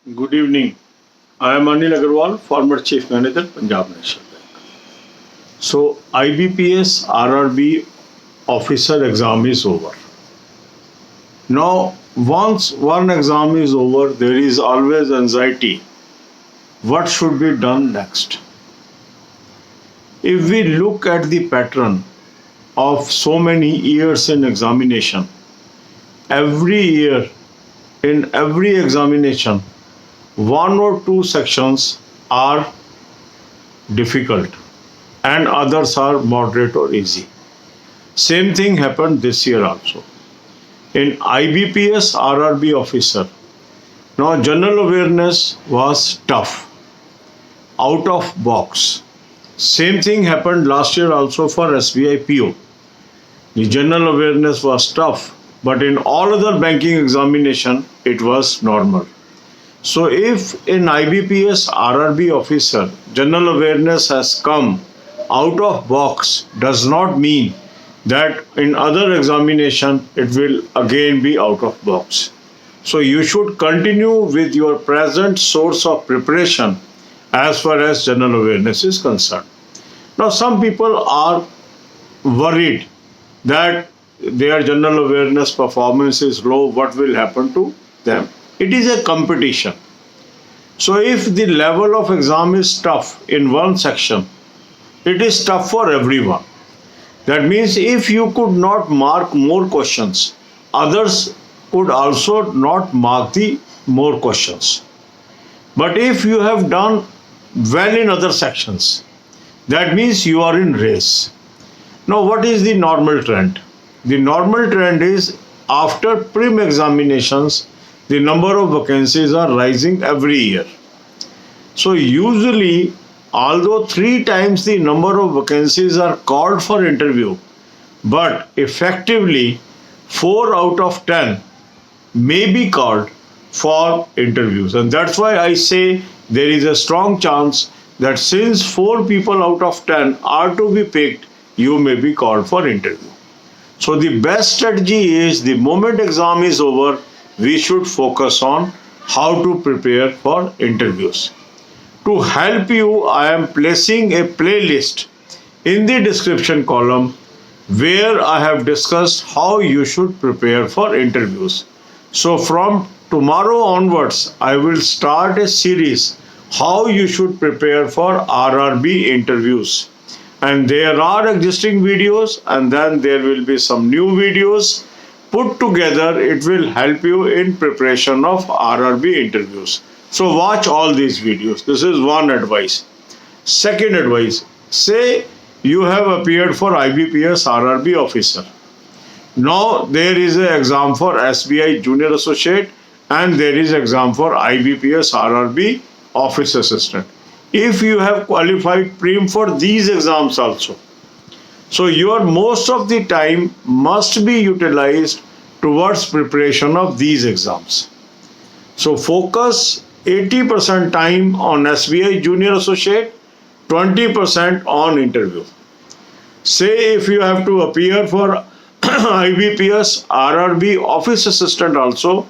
Good evening. I am Anil Agarwal, former Chief Manager, Punjab National Bank. So, IBPS RRB officer exam is over. Now, once one exam is over, there is always anxiety. What should be done next? If we look at the pattern of so many years in examination, every year in every examination, one or two sections are difficult and others are moderate or easy. Same thing happened this year also. In IBPS RRB officer, now general awareness was tough, out of box. Same thing happened last year also for SBI PO. The general awareness was tough, but in all other banking examination, it was normal. So if in IBPS RRB officer, general awareness has come out of box, does not mean that in other examination, it will again be out of box. So you should continue with your present source of preparation as far as general awareness is concerned. Now some people are worried that their general awareness performance is low, what will happen to them? It is a competition. So if the level of exam is tough in one section, it is tough for everyone. That means if you could not mark more questions, others could also not mark the more questions. But if you have done well in other sections, that means you are in race. Now what is the normal trend? The normal trend is after prim examinations, the number of vacancies are rising every year. So usually, although 3 times the number of vacancies are called for interview, but effectively 4 out of 10 may be called for interviews. And that's why I say there is a strong chance that since 4 people out of 10 are to be picked, you may be called for interview. So the best strategy is the moment exam is over, we should focus on how to prepare for interviews. To help you, I am placing a playlist in the description column where I have discussed how you should prepare for interviews. So from tomorrow onwards, I will start a series how you should prepare for RRB interviews. And there are existing videos and then there will be some new videos put together. It will help you in preparation of RRB interviews. So watch all these videos. This is one advice. Second advice, say you have appeared for IBPS RRB officer. Now there is an exam for SBI Junior Associate and there is exam for IBPS RRB Office Assistant. If you have qualified prim for these exams also, so your most of the time must be utilized towards preparation of these exams. So focus 80% time on SBI Junior Associate, 20% on interview. Say if you have to appear for IBPS RRB Office Assistant also,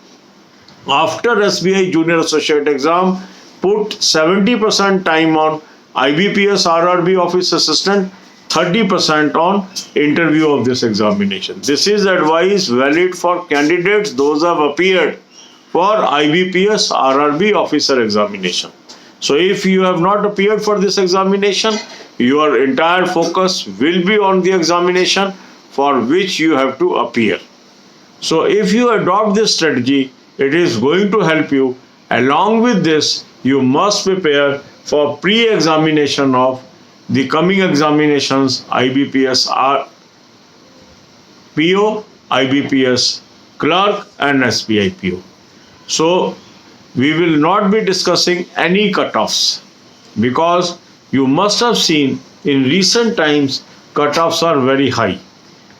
after SBI Junior Associate exam, put 70% time on IBPS RRB Office Assistant, 30% on interview of this examination. This is advice valid for candidates those have appeared for IBPS RRB officer examination. So if you have not appeared for this examination, your entire focus will be on the examination for which you have to appear. So if you adopt this strategy, it is going to help you. Along with this, you must prepare for pre-examination of the coming examinations IBPS PO, IBPS Clerk and SBI PO. So we will not be discussing any cutoffs because you must have seen in recent times cutoffs are very high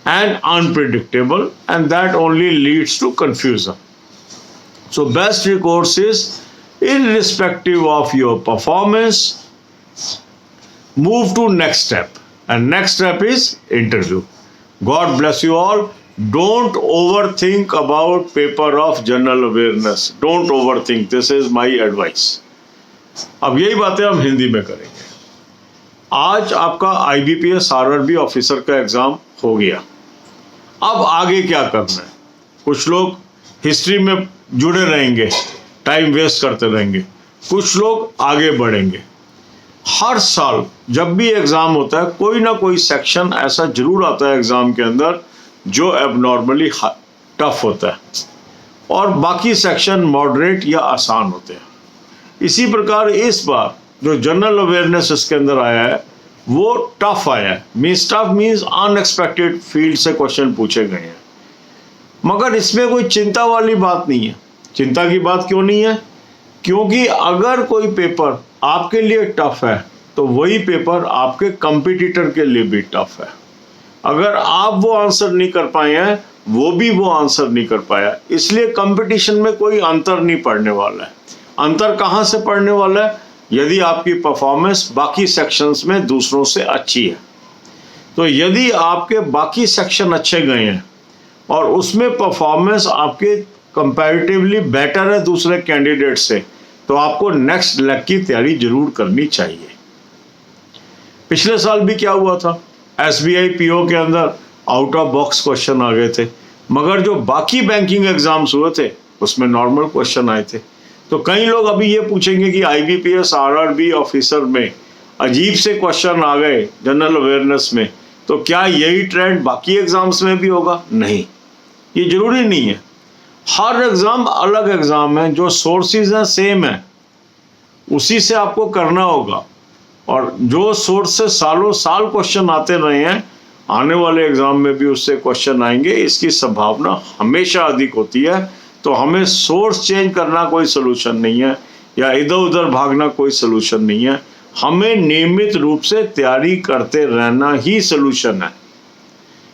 and unpredictable and that only leads to confusion. So best recourse is irrespective of your performance, move to next step and next step is interview. God bless you all. Don't over think about paper of general awareness, don't over think, this is my advice. अब यही बातें हम हिंदी में करेंगे। आज आपका IBPS RRB officer का exam हो गया, अब आगे क्या करना है? कुछ लोग हिस्ट्री में जुड़े रहेंगे, टाइम वेस्ट करते रहेंगे, कुछ लोग आगे बढ़ेंगे। हर साल जब भी एग्जाम होता है कोई ना कोई सेक्शन ऐसा जरूर आता है एग्जाम के अंदर जो एबनॉर्मली टफ होता है और बाकी सेक्शन मॉडरेट या आसान होते हैं। इसी प्रकार इस बार जो जनरल अवेयरनेस इसके अंदर आया है वो टफ आया है। टफ मीन्स अनएक्सपेक्टेड फील्ड से क्वेश्चन पूछे गए हैं, मगर इसमें कोई चिंता वाली बात नहीं है। चिंता की बात क्यों नहीं है? क्योंकि अगर कोई पेपर आपके लिए टफ है तो वही पेपर आपके कंपटीटर के लिए भी टफ है। अगर आप वो आंसर नहीं कर पाए हैं, वो भी वो आंसर नहीं कर पाया, इसलिए कंपटीशन में कोई अंतर नहीं पड़ने वाला है। अंतर कहाँ से पड़ने वाला है? यदि आपकी परफॉर्मेंस बाकी सेक्शंस में दूसरों से अच्छी है। तो यदि आपके बाकी सेक्शन अच्छे गए हैं और उसमें परफॉर्मेंस आपके कंपैरेटिवली बेटर है दूसरे कैंडिडेट से, तो आपको नेक्स्ट लेग की तैयारी जरूर करनी चाहिए। पिछले साल भी क्या हुआ था, SBI PO के अंदर आउट ऑफ बॉक्स क्वेश्चन आ गए थे, मगर जो बाकी बैंकिंग एग्जाम्स हुए थे उसमें नॉर्मल क्वेश्चन आए थे। तो कई लोग अभी ये पूछेंगे कि IBPS RRB ऑफिसर में अजीब से क्वेश्चन आ गए जनरल अवेयरनेस में, तो क्या यही ट्रेंड बाकी एग्जाम्स में भी होगा? नहीं, ये जरूरी नहीं है। हर एग्जाम अलग एग्जाम है, जो सोर्सेज हैं सेम है, उसी से आपको करना होगा। और जो सोर्स से सालों साल क्वेश्चन आते रहे हैं, आने वाले एग्जाम में भी उससे क्वेश्चन आएंगे, इसकी संभावना हमेशा अधिक होती है। तो हमें सोर्स चेंज करना कोई सोल्यूशन नहीं है या इधर उधर भागना कोई सोल्यूशन नहीं है। हमें नियमित रूप से तैयारी करते रहना ही सोल्यूशन है।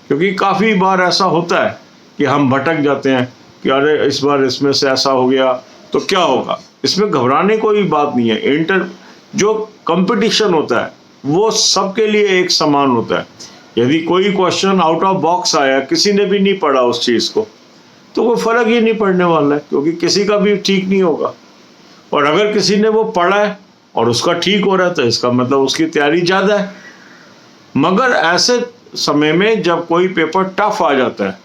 क्योंकि काफ़ी बार ऐसा होता है कि हम भटक जाते हैं कि अरे इस बार इसमें से ऐसा हो गया तो क्या होगा। इसमें घबराने कोई बात नहीं है। जो कंपटीशन होता है वो सबके लिए एक समान होता है। यदि कोई क्वेश्चन आउट ऑफ बॉक्स आया, किसी ने भी नहीं पढ़ा उस चीज़ को, तो कोई फर्क ही नहीं पड़ने वाला है, क्योंकि किसी का भी ठीक नहीं होगा। और अगर किसी ने वो पढ़ा है और उसका ठीक हो रहा है तो इसका मतलब उसकी तैयारी ज़्यादा है। मगर ऐसे समय में जब कोई पेपर टफ आ जाता है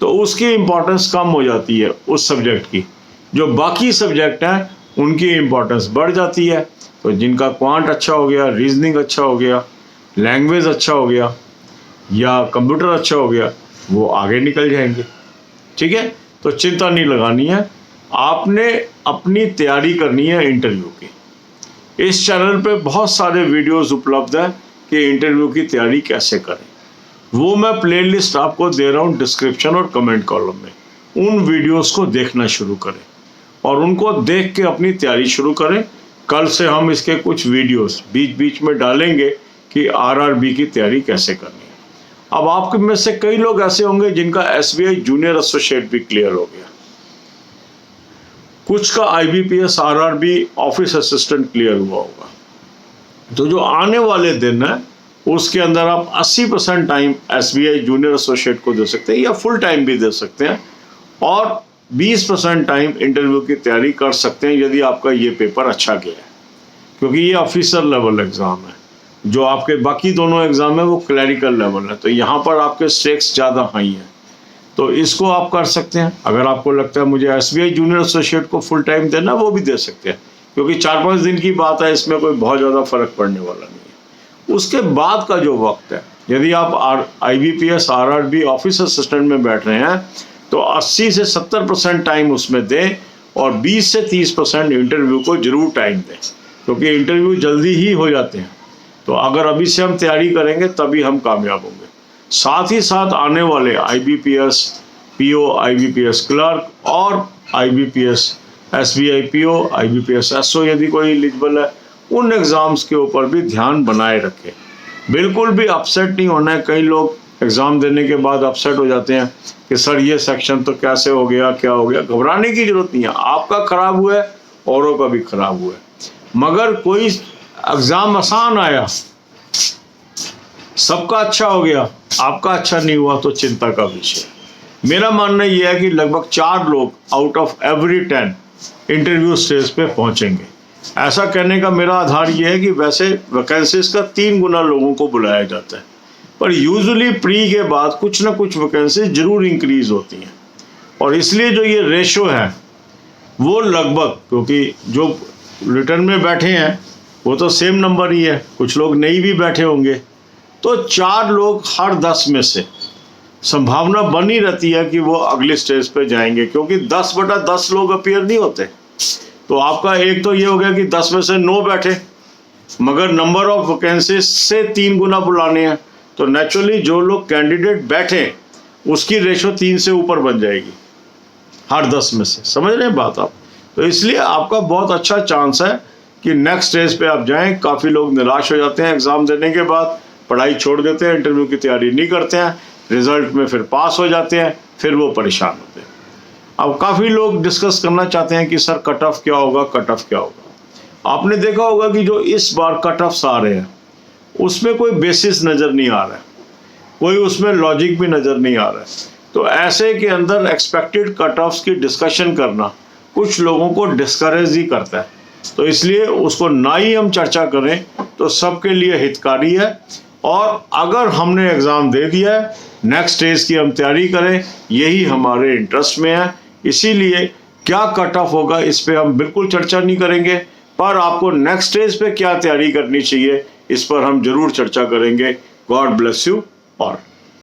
तो उसकी इम्पोर्टेंस कम हो जाती है उस सब्जेक्ट की। जो बाकी सब्जेक्ट हैं उनकी इम्पोर्टेंस बढ़ जाती है। तो जिनका क्वांट अच्छा हो गया, रीजनिंग अच्छा हो गया, लैंग्वेज अच्छा हो गया या कंप्यूटर अच्छा हो गया, वो आगे निकल जाएंगे। ठीक है, तो चिंता नहीं लगानी है, आपने अपनी तैयारी करनी है इंटरव्यू की। इस चैनल पे बहुत सारे वीडियोस उपलब्ध हैं कि इंटरव्यू की तैयारी कैसे करें। वो मैं प्लेलिस्ट आपको दे रहा हूँ डिस्क्रिप्शन और कमेंट कॉलम में। उन वीडियोस को देखना शुरू करें और उनको देख के अपनी तैयारी शुरू करें। कल से हम इसके कुछ वीडियोस बीच बीच में डालेंगे कि RRB की तैयारी कैसे करनी है। अब आपके में से कई लोग ऐसे होंगे जिनका SBI जूनियर एसोसिएट भी क्लियर हो गया, कुछ का IBPS RRB office assistant clear हुआ होगा। तो जो आने वाले दिन है उसके अंदर आप 80% टाइम SBI जूनियर एसोसिएट को दे सकते हैं या फुल टाइम भी दे सकते हैं, और 20% टाइम इंटरव्यू की तैयारी कर सकते हैं यदि आपका ये पेपर अच्छा गया है। क्योंकि ये ऑफिसर लेवल एग्ज़ाम है, जो आपके बाकी दोनों एग्ज़ाम है वो क्लरिकल लेवल है। तो यहाँ पर आपके स्टेक्स ज़्यादा हाई हैं, तो इसको आप कर सकते हैं। अगर आपको लगता है मुझे SBI जूनियर एसोसिएट को फुल टाइम देना, वो भी दे सकते हैं, क्योंकि 4-5 दिन की बात है, इसमें कोई बहुत ज़्यादा फर्क पड़ने वाला नहीं है। उसके बाद का जो वक्त है, यदि आप IBPS RRB ऑफिस असिस्टेंट में बैठ रहे हैं तो 80 से 70% टाइम उसमें दें और 20 से 30% इंटरव्यू को जरूर टाइम दें, क्योंकि इंटरव्यू जल्दी ही हो जाते हैं। तो अगर अभी से हम तैयारी करेंगे तभी हम कामयाब होंगे। साथ ही साथ आने वाले IBPS PO, IBPS क्लर्क और IBPS SBI PO, IBPS SO यदि कोई एलिजिबल है, उन एग्ज़ाम्स के ऊपर भी ध्यान बनाए रखें। बिल्कुल भी अपसेट नहीं होना है। कई लोग एग्ज़ाम देने के बाद अपसेट हो जाते हैं कि सर ये सेक्शन तो कैसे हो गया, क्या हो गया। घबराने की जरूरत नहीं है, आपका खराब हुआ है, औरों का भी खराब हुआ है। मगर कोई एग्ज़ाम आसान आया, सबका अच्छा हो गया, आपका अच्छा नहीं हुआ, तो चिंता का विषय है। मेरा मानना यह है कि लगभग 4 लोग out of every 10 interview stage पे पहुंचेंगे। ऐसा कहने का मेरा आधार यह है कि वैसे वैकेंसीज का 3 गुना लोगों को बुलाया जाता है, पर यूजुअली प्री के बाद कुछ ना कुछ वैकेंसी जरूर इंक्रीज होती हैं, और इसलिए जो ये रेशो है वो लगभग, क्योंकि जो रिटर्न में बैठे हैं वो तो सेम नंबर ही है, कुछ लोग नहीं भी बैठे होंगे, तो 4 लोग हर 10 में से संभावना बनी रहती है कि वो अगले स्टेज पे जाएंगे, क्योंकि 10/10 लोग अपीयर नहीं होते। तो आपका एक तो ये हो गया कि 10 में से 9 बैठे, मगर नंबर ऑफ वैकेंसी से 3 गुना बुलाने हैं, तो नेचुरली जो लोग कैंडिडेट बैठे उसकी रेशो 3 से ऊपर बन जाएगी हर 10 में से। समझ रहे हैं बात आप? तो इसलिए आपका बहुत अच्छा चांस है कि नेक्स्ट स्टेज पे आप जाएं। काफ़ी लोग निराश हो जाते हैं एग्ज़ाम देने के बाद, पढ़ाई छोड़ देते हैं, इंटरव्यू की तैयारी नहीं करते हैं, रिजल्ट में फिर पास हो जाते हैं, फिर वो परेशान होते हैं। अब काफ़ी लोग डिस्कस करना चाहते हैं कि सर कट ऑफ क्या होगा, कट ऑफ क्या होगा। आपने देखा होगा कि जो इस बार कट ऑफ्स आ रहे हैं उसमें कोई बेसिस नज़र नहीं आ रहा है, कोई उसमें लॉजिक भी नज़र नहीं आ रहा है। तो ऐसे के अंदर एक्सपेक्टेड कट ऑफ्स की डिस्कशन करना कुछ लोगों को डिस्करेज ही करता है, तो इसलिए उसको ना ही हम चर्चा करें तो सबके लिए हितकारी है। और अगर हमने एग्ज़ाम दे दिया है, नेक्स्ट स्टेज की हम तैयारी करें, यही हमारे इंटरेस्ट में है। इसीलिए क्या कट ऑफ होगा इस पे हम बिल्कुल चर्चा नहीं करेंगे, पर आपको नेक्स्ट स्टेज पे क्या तैयारी करनी चाहिए इस पर हम जरूर चर्चा करेंगे। God bless you all.